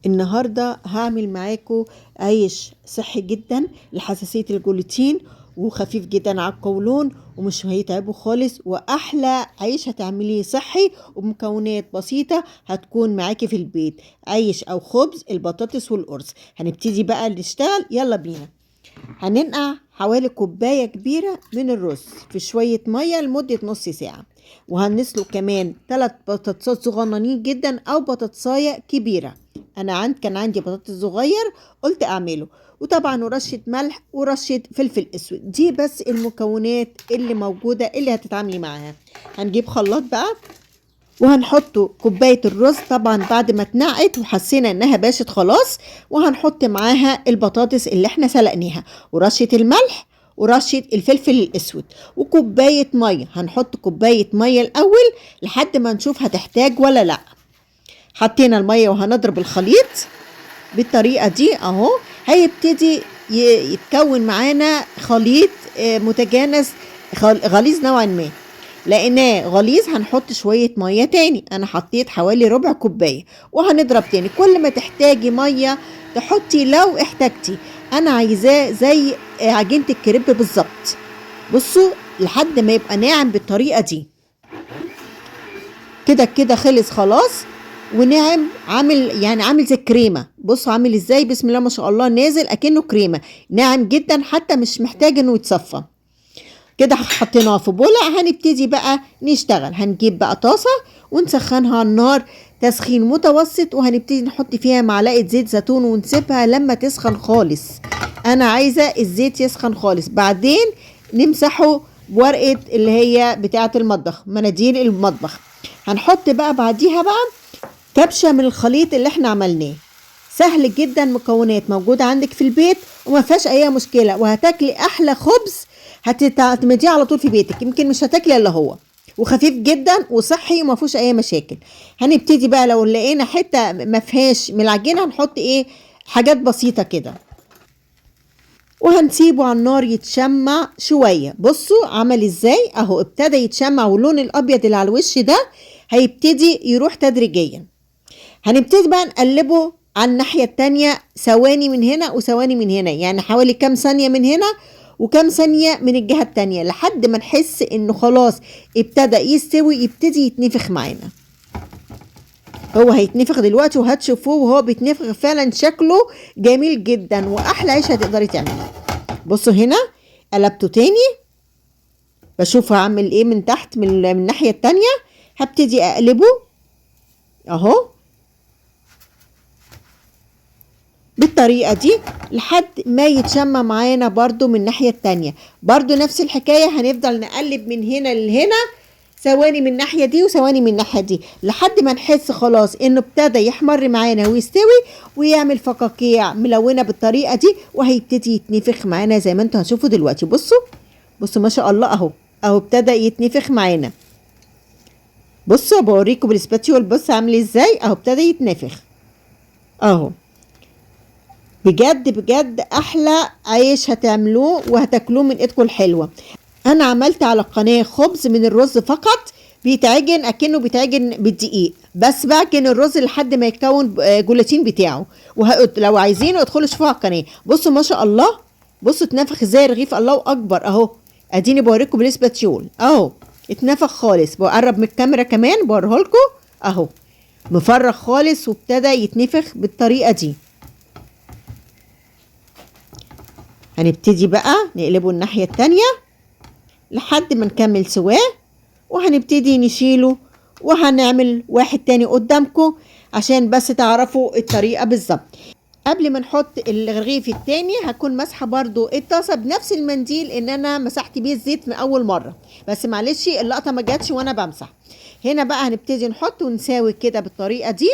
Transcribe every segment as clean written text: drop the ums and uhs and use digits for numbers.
النهاردة هعمل معاكم عيش صحي جدا لحساسية الجلوتين وخفيف جدا على القولون ومش هيتعبوا خالص، واحلى عيش هتعمليه صحي وبمكونات بسيطة هتكون معاكي في البيت. عيش او خبز البطاطس والارز. هنبتدي بقى نشتغل، يلا بينا. هننقع حوالي كوباية كبيرة من الرز في شوية مية لمدة نص ساعة، وهنسلق كمان 3 بطاطسات صغننين جدا او بطاطساية كبيرة. انا كان عندي بطاطس صغير قلت اعمله، وطبعا ورشة ملح ورشة فلفل اسود. دي بس المكونات اللي موجودة اللي هتتعاملي معاها. هنجيب خلاط بقى وهنحط كوباية الرز طبعا بعد ما اتنقعت وحسينا انها باشت خلاص، وهنحط معاها البطاطس اللي احنا سلقناها ورشة الملح ورشة الفلفل الاسود وكوباية مية. هنحط كوباية مية الاول لحد ما نشوف هتحتاج ولا لا. حطينا المية وهنضرب الخليط بالطريقة دي اهو. هيبتدي يتكون معانا خليط متجانس غليظ نوعا ما. لقيناه غليظ هنحط شوية مية تاني، انا حطيت حوالي ربع كوباية، وهنضرب تاني. كل ما تحتاجي مية تحطي لو احتاجتي. انا عايزاه زي عجينة الكريب بالظبط. بصوا لحد ما يبقى ناعم بالطريقة دي. كده كده خلص خلاص وناعم، عامل زي الكريمه. بصوا عامل ازاي، بسم الله ما شاء الله، نازل اكنه كريمه، ناعم جدا حتى مش محتاج انه يتصفى. كده حطيناه في بوله. هنبتدي بقى نشتغل. هنجيب بقى طاسه ونسخنها على النار تسخين متوسط، وهنبتدي نحط فيها معلقه زيت زيتون ونسيبها لما تسخن خالص. انا عايزه الزيت يسخن خالص، بعدين نمسحه بورقه اللي هي بتاعه المطبخ، مناديل المطبخ. هنحط بقى بعديها بقى كبشة من الخليط اللي احنا عملناه. سهل جدا، مكونات موجودة عندك في البيت وما فيهاش اي مشكلة، وهتاكلي احلى خبز هتعتمديه على طول في بيتك. يمكن مش هتاكلي الا هو، وخفيف جدا وصحي وما فيهوش اي مشاكل. هنبتدي بقى لو لقينا حتة ما فيهاش من العجينة هنحط حاجات بسيطة كده، وهنسيبه على النار يتشمع شوية. بصوا عمل ازاي اهو، ابتدى يتشمع، واللون الابيض اللي على الوش ده هيبتدي يروح تدريجيا. هنبتدي بقى نقلبه على الناحية التانية، ثواني من هنا وثواني من هنا، يعني حوالي كام ثانية من هنا وكام ثانية من الجهة التانية، لحد ما نحس انه خلاص ابتدى يستوي، يبتدي يتنفخ معانا. هو هيتنفخ دلوقتي وهتشوفوه وهو بيتنفخ فعلا، شكله جميل جدا واحلى عيش هتقدري تعمليه. بصوا هنا قلبته تاني، بشوف هعمل ايه من تحت من الناحية التانية. هبتدي اقلبه اهو بالطريقة دي لحد ما يتشمع معانا برضو من الناحية التانية. برضو نفس الحكاية، هنفضل نقلب من هنا لهنا، ثواني من الناحية دي وثواني من الناحية دي، لحد ما نحس خلاص انه ابتدى يحمر معانا ويستوي ويعمل فقاقيع ملونة بالطريقة دي، وهيبتدي يتنفخ معانا زي ما انتوا هتشوفوا دلوقتي. بصوا ما شاء الله اهو ابتدى يتنفخ معانا. بصوا بوريكم بالسباتيول، بص عامل ازاي اهو ابتدى يتنفخ اهو. بجد بجد احلى عيش هتعملوه وهتاكلوه من ايدكم الحلوه. انا عملت على القناه خبز من الرز فقط، بيتعجن اكنه بيتعجن بالدقيق، بس بعجن الرز لحد ما يتكون جولاتين بتاعه. لو عايزين ادخلوا شوفوا على القناه. بصوا ما شاء الله، بصوا اتنفخ ازاي رغيف، الله اكبر اهو. اديني بوريكم بالسباتيول اهو اتنفخ خالص. بقرب من الكاميرا كمان بوريه لكم اهو، مفرغ خالص وابتدى يتنفخ بالطريقه دي. هنبتدي بقى نقلبه الناحية التانية لحد ما نكمل سواه، وهنبتدي نشيله، وهنعمل واحد تاني قدامكم عشان بس تعرفوا الطريقة بالظبط. قبل ما نحط الرغيف التاني هكون مسحة برضو الطاسة بنفس المنديل ان انا مسحت بيه الزيت من اول مرة، بس معلش اللقطة ما جاتش وانا بمسح. هنا بقى هنبتدي نحط ونساوي كده بالطريقة دي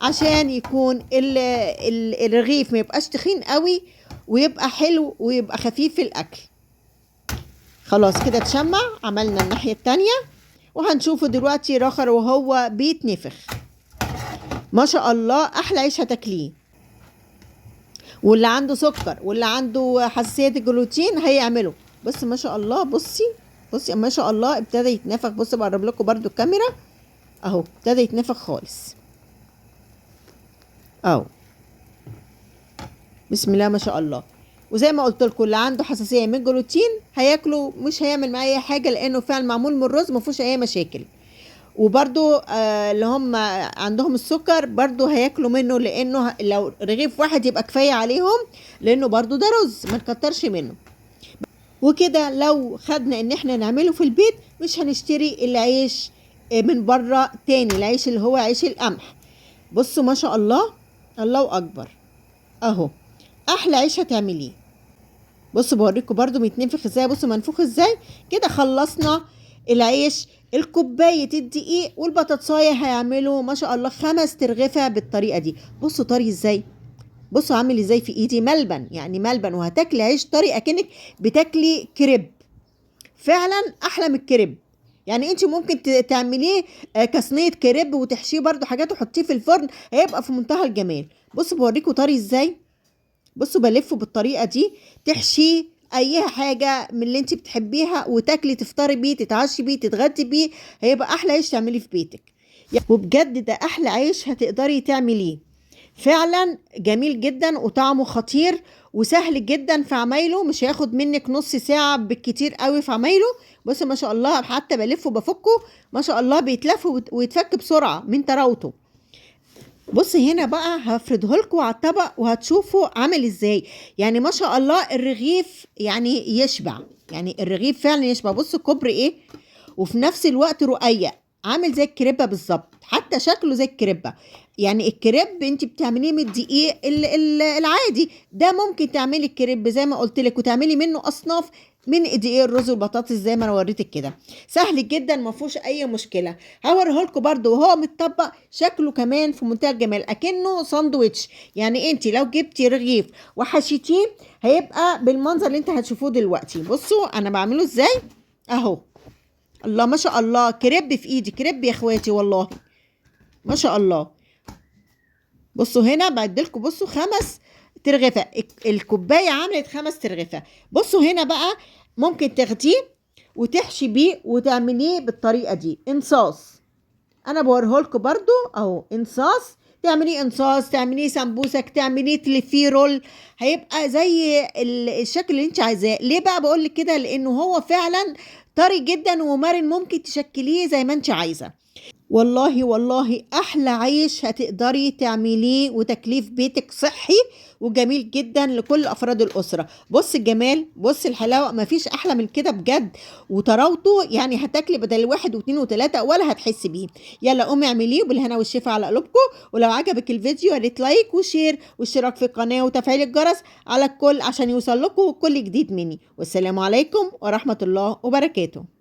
عشان يكون الرغيف ما يبقاش تخين قوي، ويبقى حلو ويبقى خفيف في الاكل. خلاص كده اتشمع. عملنا الناحية التانية وهنشوفه دلوقتي رخر وهو بيتنفخ. ما شاء الله احلى عيش هتاكليه. واللي عنده سكر واللي عنده حساسية الجلوتين هيعمله. بص ما شاء الله، بصي ما شاء الله ابتدى يتنفخ. بص بقرب لكم برضو الكاميرا اهو، ابتدى يتنفخ خالص. اهو بسم الله ما شاء الله. وزي ما قلت لكم اللي عنده حساسيه من الجلوتين هياكله مش هيعمل معاه اي حاجه، لانه فعلا معمول من الرز ما فيهوش اي مشاكل. وبرضو اللي هم عندهم السكر برضو هياكلوا منه، لانه لو رغيف واحد يبقى كفايه عليهم، لانه برضو ده رز ما نكترش منه. وكده لو خدنا ان احنا نعمله في البيت مش هنشتري العيش من بره تاني، العيش اللي هو عيش القمح. بصوا ما شاء الله، الله اكبر. اهو احلى عيش هتعمليه. بصوا بوريكم برضو بيتنفخ ازاي، بصوا منفوخ ازاي. كده خلصنا العيش. الكوباية الدقيق والبطاطساية هيعملوا ما شاء الله 5 ترغفة بالطريقة دي. بصوا طري ازاي، بصوا عامل ازاي في ايدي، ملبن يعني ملبن، وهتاكلي عيش طري اكنك بتاكلي كريب، فعلا احلى من الكريب. يعني انت ممكن تعمليه كصينيه كريب وتحشيه برضو حاجات وحطيه في الفرن، هيبقى في منتهى الجمال. بصوا بوريكم طري ازاي، بصوا بلفه بالطريقه دي، تحشيه اي حاجه من اللي انت بتحبيها وتاكلي تفطري بيه تتعشي بيه تتغدي بيه، هيبقى احلى عيش تعمليه في بيتك. وبجد ده احلى عيش هتقدري تعمليه، فعلا جميل جدا وطعمه خطير وسهل جدا في عمايله، مش هياخد منك نص ساعة بالكتير قوي في عمايله. بص ما شاء الله، حتى بلفه بفكه ما شاء الله بيتلف ويتفك بسرعة من طراوته. بص هنا بقى هفرده لكم على الطبق وهتشوفوا عامل ازاي. يعني ما شاء الله الرغيف يعني يشبع، يعني الرغيف فعلا يشبع. بص كبر ايه، وفي نفس الوقت رقيق، عامل زي الكريبه بالظبط، حتى شكله زي الكريبه. يعني الكريب انت بتعمليه من الدقيق العادي ده، ممكن تعملي الكريب زي ما قلت لك وتعملي منه اصناف من دقيق الرز والبطاطس زي ما انا وريتك كده. سهل جدا ما فيهوش اي مشكله. هوريه لكم برده وهو متطبق، شكله كمان في منتهى الجمال اكنه ساندويتش. يعني انت لو جبتي رغيف وحشيتيه هيبقى بالمنظر اللي انت هتشوفوه دلوقتي. بصوا انا بعمله ازاي اهو، الله ما شاء الله، كريب في ايدي، كريب يا اخواتي والله ما شاء الله. بصوا هنا بعدلكم، بصوا 5 ترغفة، الكوباية عملت 5 ترغفة. بصوا هنا بقى ممكن تاخديه وتحشي بيه وتعمليه بالطريقة دي انصاص. انا بوريهولكوا برضو اهو انصاص، تعمليه انصاص، تعمليه سمبوسك، تعمليه تلفيه رول، هيبقى زي الشكل اللي انت عايزاه. ليه بقى بقولك كده؟ لانه هو فعلا طري جدا ومرن، ممكن تشكليه زي ما انت عايزه. والله والله احلى عيش هتقدري تعمليه وتاكليه في بيتك، صحي وجميل جدا لكل افراد الاسره. بص الجمال، بص الحلاوه، مفيش احلى من كده بجد. وطراوته يعني هتاكلي بدل 1 و2 و3 ولا هتحسي بيه. يلا قومي اعمليه وبالهنا والشفا على قلوبكم. ولو عجبك الفيديو يا ريت لايك وشير واشتراك في القناه وتفعيل الجرس على الكل عشان يوصل لكم كل جديد مني. والسلام عليكم ورحمه الله وبركاته.